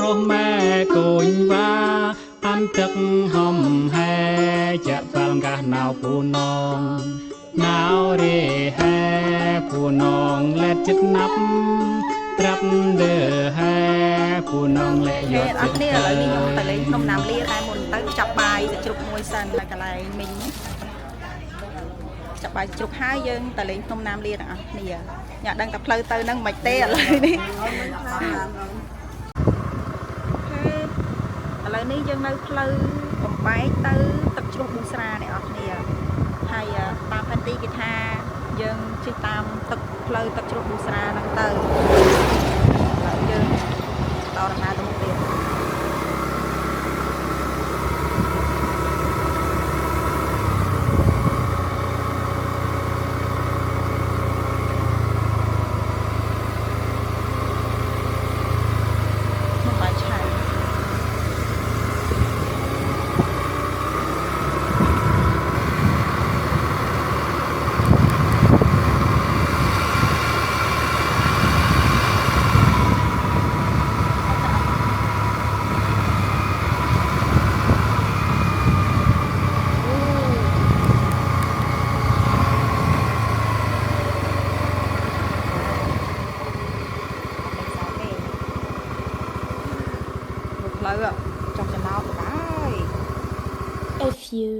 រស់ម៉ែកូនវ៉ាអានទឹកហំហែចាក់បាល់កាសណៅពូនងណៅរេហែពូនងលែតចិត្តណាប់ត្រាប់ដឺហែពូនងលែយកអត់នេះឥឡូវនេះខ្ញុំទៅលេងក្នុងណាំលាតែមុនទៅចាប់បាយទៅជ្រុកមួយសិននៅកន្លែងមីងចាប់បាយជ្រុកហើយយើងទៅលេងក្នុងណាំលាទាំងអស់គ្នាញ៉ាដឹងតែផ្លូវទៅនឹងមិនទេឥឡូវនេះឥឡូវនេះយើងនៅផ្លូវបំបែកទៅទឹកជ្រោះប៊ូស្រាអ្នកនរគ្នាហើយតាមផែនទីគេថាយើងជិះតាមទឹកផ្លូវទឹកជ្រោះប៊ូស្រាហ្នឹងទៅហើយយើងដល់ដំណើរទៅមុខទៀតចង់ចំណោទទៅហើយ A few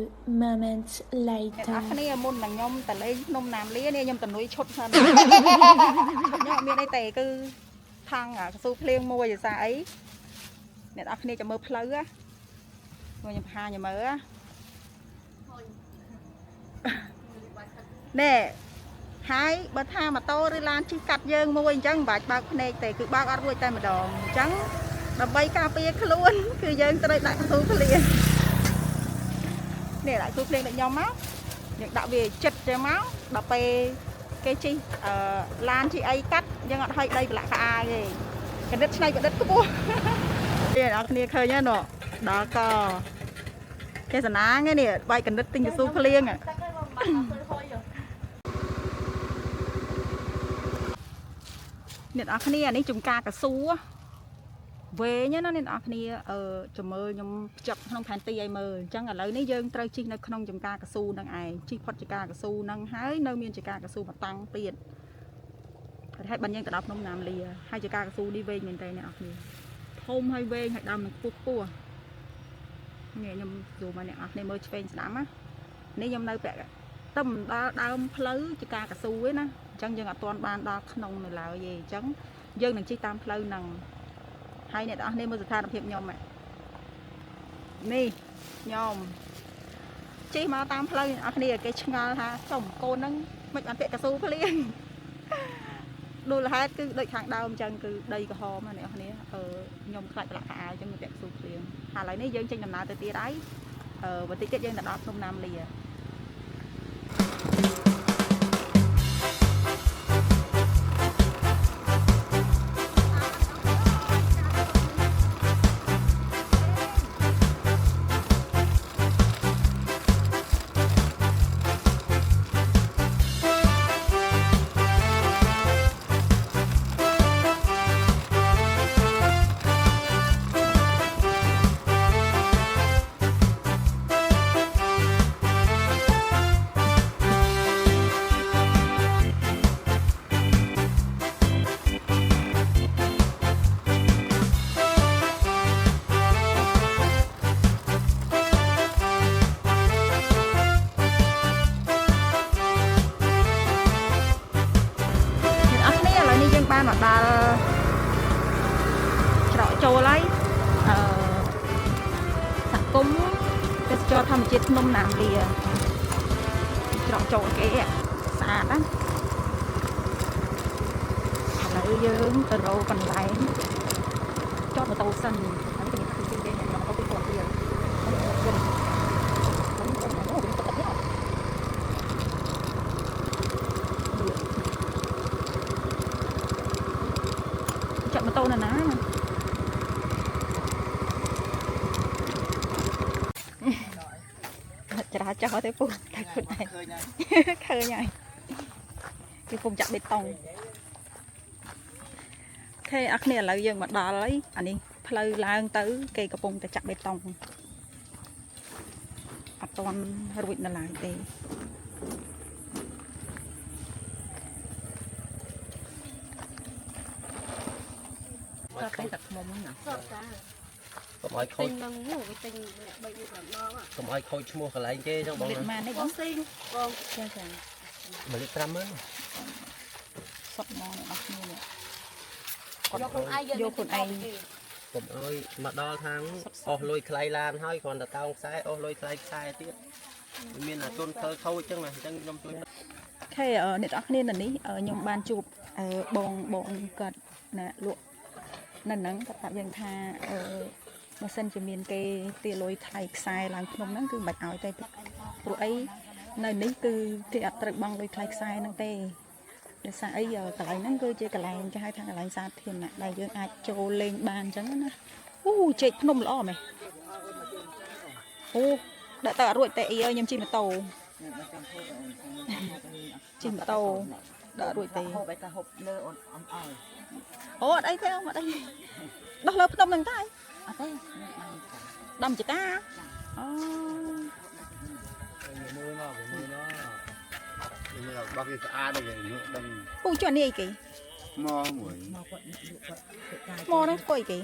moments later អ្នកគ្នាមុននឹងខ្ញុំទៅលេងភ្នំណាមលានេះខ្ញុំតនុយឈុតហ្នឹងខ្ញុំមានអីទេគឺថងកស៊ូភ្លៀងមួយភាសាអីអ្នកនរគ្នាចាំមើលផ្លូវណាខ្ញុំបង្ហាញមើលណែហើយបើថាម៉ូតូឬឡានជិះកាត់យើងមួយអញ្ចឹងមិនបាច់បើកភ្នែកទេគឺបើកអត់រួចតែម្ដងអញ្ចឹងដើម្បីការពារខ្លួនគឺយើងត្រូវដាក់កស៊ូភ្លៀងនេះដាក់កស៊ូភ្លៀងដូចខ្ញុំមកយើងដាក់វាចិត្តទៅមកដល់ពេលគេជិះឡានជិះអីកាត់យើងអត់ហុយដីប្រឡាក់ក្អាយទេកណិតឆ្នៃប្រឌិតខ្ពស់នេះអ្នកគ្នាឃើញហ្នឹងដល់កគេសណាងនេះបាយកណិតទិញកស៊ូភ្លៀងអ្នកនរគ្នានេះចំការកស៊ូវែងណាអ្នកនរគ្នាចាំមើលខ្ញុំភ្ជាប់ក្នុងផែនទីឲ្យមើលអញ្ចឹងឥឡូវនេះយើងត្រូវជិះនៅក្នុងចំការកស៊ូនឹងឯងជិះផុតចំការកស៊ូនឹងហើយនៅមានចំការកស៊ូមកតាំងទៀតហើយបាញ់យើងទៅដល់ភ្នំណាមលាហើយចំការកស៊ូនេះវែងមែនតើអ្នកនរគ្នាធំហើយវែងហើយដើមនឹងខ្ពស់ខ្ពស់នេះខ្ញុំចូលមកអ្នកនរគ្នាមើលឆ្វេងស្ដាំណានេះខ្ញុំនៅពាក់ទៅមិនដល់ដើមផ្លូវចំការកស៊ូទេណាអញ្ចឹងយើងអត់ទាន់បានដល់ក្នុងនៅឡើយទេអញ្ចឹងយើងនឹងជិះតាមផ្លូវហ្នឹងហើយអ្នកនរគ្នាមើលស្ថានភាពខ្ញុំនេះខ្ញុំជិះមកតាមផ្លូវអ្នកនរគ្នាគេឆ្ងល់ថាចំកូនហ្នឹងមិនបានពាក់កស៊ូភ្លៀងដូចលហេតុគឺដូចខាងដើមអញ្ចឹងគឺដីក្រហមណាអ្នកនរគ្នាខ្ញុំខ្លាចប្រឡាក់ខោអាវអញ្ចឹងមិនពាក់កស៊ូភ្លៀងហើយឥឡូវនេះយើងចេញដំណើរទៅទៀតហើយបន្តិចទៀតយើងទៅដល់ភ្នំណាមលាបានមកដល់ច្រកចូលហើយសហគមន៍ទេសចរធម្មជាតិភ្នំណាមលាច្រកចូលគេស្អាតណាឥឡូវយើងទៅរកកន្លែងចតម៉ូតូសិនហើយគេឃើញគេអ្នកម៉ូតូពីគាត់ទៀតចាក់ម៉ូតូណាណាច្រាចោះទេពូតែខ្លួនឯងឃើញហើយគេពុំចាក់បេតុងអូខេអរគ្នាឥឡូវយើងមកដល់ហើយអានេះ ផ្លូវឡើងទៅគេកំពុងតែចាក់បេតុងអត់ទាន់រួចនៅឡើយទេតែតែខ្មុំហ្នឹងណា កុំឲ្យខូចនឹងនោះវាទិញ3 4 5ដងកុំឲ្យខូចឈ្មោះកន្លែងគេចឹងបងណា ម៉ាននេះបងស៊ីបងចាចា 1 លីត្រ 50000 សុតមកអ្នកនរគ្នានេះ យកខ្លួនឯងយកខ្លួនឯងកុំឲ្យមកដល់ខាងអស់លុយខ្លៃឡានហើយគ្រាន់តែតោងខ្សែអស់លុយខ្លៃខ្សែទៀតមានអាទុនធ្វើខូចចឹងណាអញ្ចឹងខ្ញុំជួយខេអ្នកនរគ្នានៅនេះខ្ញុំបានជួបបងគាត់ណាលក់នៅហ្នឹងគាត់ប្រាប់យើងថាបើសិនជាមានគេទាលុយថ្លៃខ្សែឡើងភ្នំហ្នឹងគឺមិនឲ្យទេព្រោះអីនៅនេះគឺគេអត់ត្រូវបង់លុយថ្លៃខ្សែហ្នឹងទេដោយសារអីកន្លែងហ្នឹងគឺជាកន្លែងគេហៅថាកន្លែងសាធារណៈដែលយើងអាចចូលលេងបានអញ្ចឹងណាអូចេកភ្នំល្អមែនអូដាក់ទៅអត់រួចតែអីអើយខ្ញុំជិះម៉ូតូជិះម៉ូតូដាក់រួចទេហូបឲ្យតែហូបលើអូនអើយអូអត់អីទេអត់អីដោះលើភ្នំហ្នឹងតែអត់ទេដំចកាអូ bác cái xa đây cái nữa đâm ô cho này kì mò mũi mò nó coi kì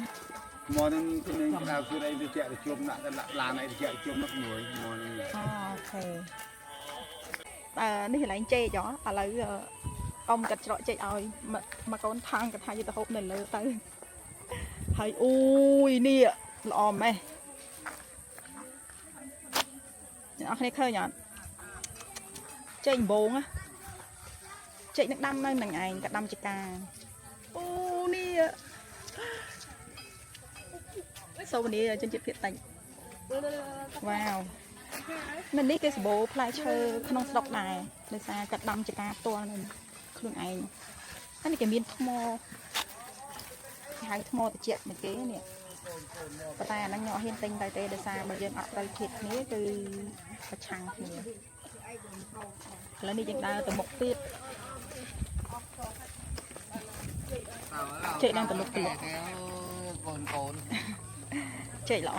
mò nên cái này đào xuống đây thì chạy được chôm lại là này thì chạy chôm mất mũi mò này okនេះកន្លែងចេកហ៎ឥឡូវអ៊ំកាត់ច្រកចេកឲ្យមកកូនថងកាត់ថាយកទៅហូបនៅលើទៅហើយអូយនេះល្អម៉េះអ្នកនរគ្នាឃើញអត់ចេកដំបងណាចេកនឹងដាំនៅនឹងឯងក៏ដាំចកាអូនេះសូវនេះជនជាតិភាគតិចវ៉ាវនៅនេះគេសម្បូរផ្លែឈើក្នុងស្រុកដែរដោយសារកាត់ដាំចកាផ្ទាល់នឹងខ្លួនឯងហើយនេះគេមានថ្មគេហៅថ្មត្រជាក់មកគេនេះប៉ុន្តែអាហ្នឹងខ្ញុំអត់ហ៊ានទិញទៅទេដោយសារបើយើងអត់ត្រូវធៀបគ្នាគឺប្រឆាំងគ្នាឥឡូវនេះយើងដើរទៅមុខទៀតចេកđang ទៅលុកទៅកូនចេកល្អ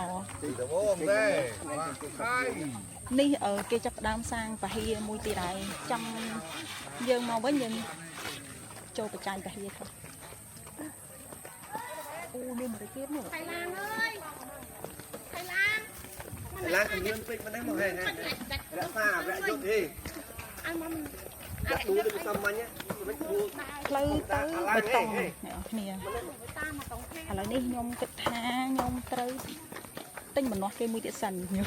នេះគេចាប់ផ្ដើមសាងពហិយមួយទៀតហើយចាំយើងមកវិញយើងចូលបច្ចេកពហិយទៅអូនេះមួយទៀតនោះថៃឡានអើយថៃឡានឡើងលឿនពេកមិនដែរមកហែងរក្សាវគ្គយុទ្ធទេអញមកចាក់ដួលទៅសាមញ្ញមិនដួលផ្លូវទៅបេតុងអ្នកគ្នាឥឡូវនេះខ្ញុំគិតថាខ្ញុំត្រូវទិញម្នាស់គេមួយទៀតសិនខ្ញុំ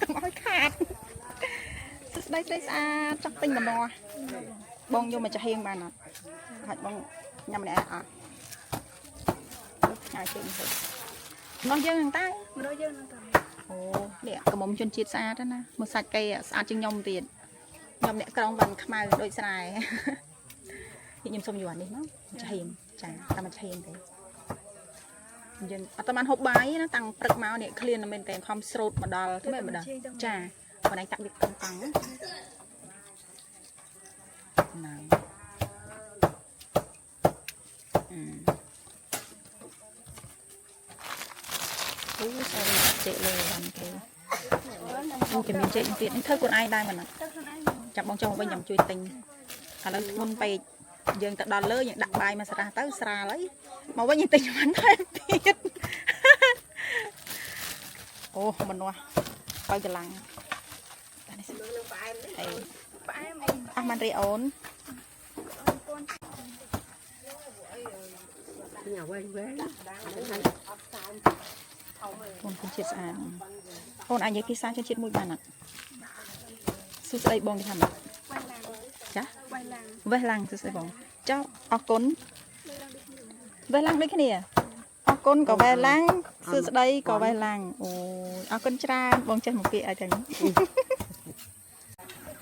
កុំឲ្យខាតសួស្ដីស្រីស្អាតចង់ទិញម្នាស់បងយកមកចាហៀងបានអត់ហើយបងញ៉ាំម្នាក់អត់ហើយទិញទៅម្នាស់យើងហ្នឹងតែម្នាស់យើងហ្នឹងតែអូនេះកមុំជនជាតិស្អាតណាមើលសាច់គេស្អាតជាងខ្ញុំទៀតខ្ញុំអ្នកក្រុងវ៉ាន់ខ្មៅដូចស្រែខ្ញុំសុំយកអានេះមកចាហៀងចាតាមមកចាហៀងទេយើងអត់បានហូបបាយណាតាំងព្រឹកមកនេះឃ្លានមែនតែខំស្រោតមកដល់ទៅមិនដល់ចាបងឯងតាក់វាកំតាំងណាអូសារីចេកលើបានគេអូគេមានចេកទៀតនេះធ្វើខ្លួនឯងដែរមិនអត់ចាំបងចុះវិញខ្ញុំជួយទិញឥឡូវធ្ងន់ពេកយើងទៅដល់លើយើងដាក់បាយមកស្រាទៅស្រាលហើយមកវិញយើងទិញមិនថែមទៀតអូម្នាស់បើកលាំងតែនេះផ្អែមអីផ្អែមអីអស់មិនរីអូនញ៉ាំវែងអូនគិតជាតិស្អាតអូនអាចនិយាយភាសាជាតិមួយបានអត់សួស្ដីបងគេថាម៉េចចាវេះឡាំងសួស្ដីបងចុះអរគុណវេះឡាំងដូចគ្នាអរគុណក៏វេះឡាំងសួស្ដីក៏វេះឡាំងអូយអរគុណច្រើនបងចេះមកពាក្យអីចឹង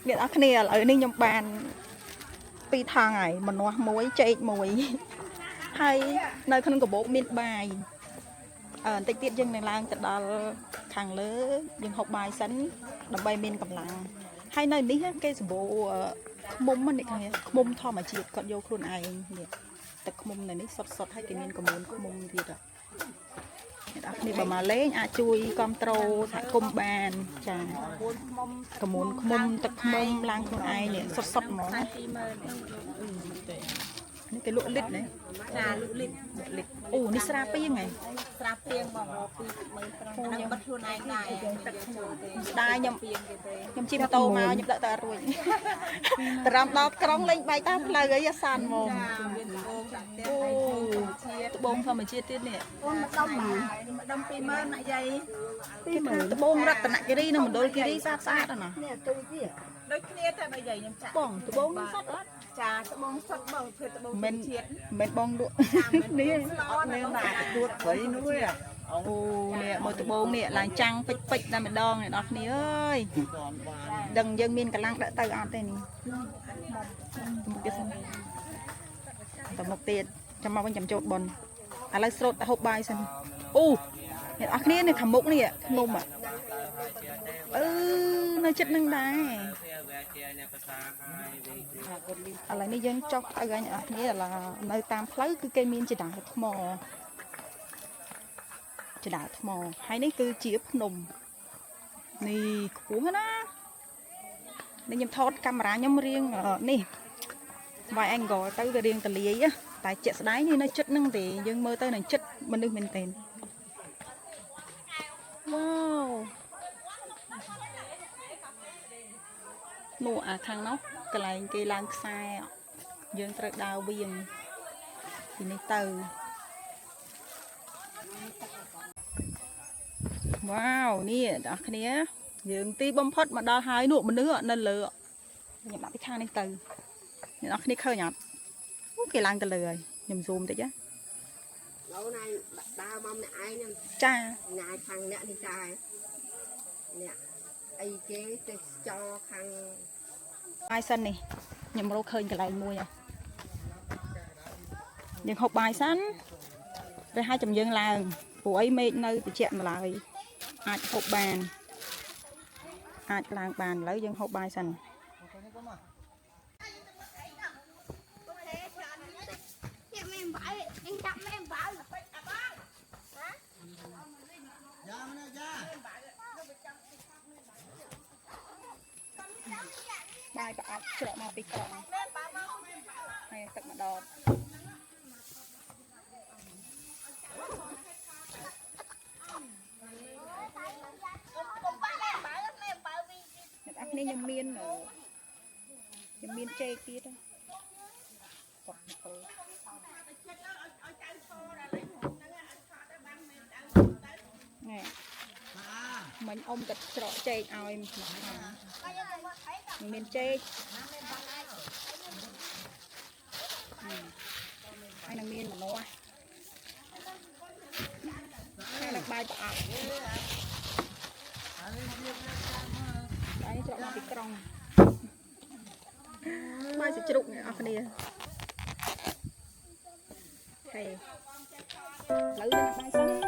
អ្នកនរគ្នាឥឡូវនេះខ្ញុំបាន2ថងហើយម្នាស់មួយចេកមួយហើយនៅក្នុងកាបូបមានបាយបន្តិចទៀតយើងនឹងឡើងទៅដល់ខាងលើយើងហូបបាយសិនដើម្បីមានកម្លាំងហើយនៅនេះគេសម្បូរឃ្មុំនេះគ្នាឃ្មុំធម្មជាតិគាត់យកខ្លួនឯងនេះទឹកឃ្មុំនៅនេះសុតហើយគេមានកម្មួនឃ្មុំទៀត នេះបើមកលេងអាចជួយគ្រប់ត្រូលសហគមន៍បានចាកមុនខ្មុំទឹកខ្មុំឡើងខ្លួនឯងនេះសុទ្ធហ្មងនេះគេលក់លិតណាចាលក់លិតអូនេះស្រាពីងហ៎ស្រាពីងមកពី10000ខ្ញុំបិទខ្លួនឯងដែរទឹកខ្មុំទេស្ដាយខ្ញុំជិះម៉ូតូមកខ្ញុំដឹកតែរួចតារំដល់ក្រុងលេងបែកតាមផ្លូវអីអាសានហ្មងអូត្បូងធម្មជាតិទៀតនេះម្ដុំ20000ណាយាយ20000ត្បូងរតនគិរីនិងមណ្ឌលគិរីស្អាតណានេះទូទៀតដូចគ្នាតែបើយាយខ្ញុំចាក់បងត្បូងសុទ្ធអត់ចាត្បូងសុទ្ធបងធ្វើត្បូងជាតិមិនបងលក់នេះអត់មានណាទួតព្រៃនោះអូនេះមើលត្បូងនេះឡើងចាំងពេជ្រតែម្ដងអ្នកនរគ្នាអើយដឹងយើងមានកម្លាំងដាក់ទៅអត់ទេនេះមុខទៀតសិនតមុខទៀតចាំមកវិញចាំចូលប៉ុនឥឡូវស្រោតហូបបាយសិនអូអ្នកនរគ្នានេះខាងមុខនេះភ្នំនៅចិត្តនឹងដែរឥឡូវនេះយើងចុះទៅអញអស់គ្នានៅតាមផ្លូវគឺគេមានចដាថ្មហើយនេះគឺជាភ្នំនេះខ្ពស់ណានេះខ្ញុំថតកាមេរ៉ាខ្ញុំរៀងនេះ vài angle ទៅវារៀងតលាយតែជាក់ស្ដែងនេះនៅចិត្តហ្នឹងទេយើងមើលទៅនៅចិត្តមនុស្សមែនទែនវ៉ាវនោះអាខាងនោះកន្លែងគេឡើងខ្សែយើងត្រូវដើរវៀងពីនេះទៅវ៉ាវនេះបងប្អូនគ្នាយើងទីបំផុតមកដល់ហើយនោះមនុស្សនៅលើខ្ញុំដាក់ពីខាងនេះទៅអ្នកនរគ្នាឃើញអត់អូគេឡើងទៅលើហើយខ្ញុំស៊ូមតិចណាលោកណៃដើរមកម្នាក់ឯងហ្នឹងចាញ៉ាយខាងអ្នកនេះចាអ្នកអីគេទេសចរខាងបាយសិននេះខ្ញុំរកឃើញកន្លែងមួយយើងហូបបាយសិនទៅឲ្យចំយើងឡើងព្រោះអីមេឃនៅត្រជាក់ម្ល៉េះអាចហូបបានអាចឡើងបានឥឡូវយើងហូបបាយសិនបាយប្រអប់ច្រកមកពីក្រុងហើយទឹកម្ដងអ្នកនេះខ្ញុំមានចេកទៀតមិញអ៊ំកាត់ច្រកចេកឲ្យមានចេកហើយនឹងមានម្នាស់ហើយនឹងបាយប្រអប់បាយច្រកមកពីក្រុងបាយសាច់ជ្រូកអ្នកនរគ្នាហើយឥឡូវយើងបាយសិន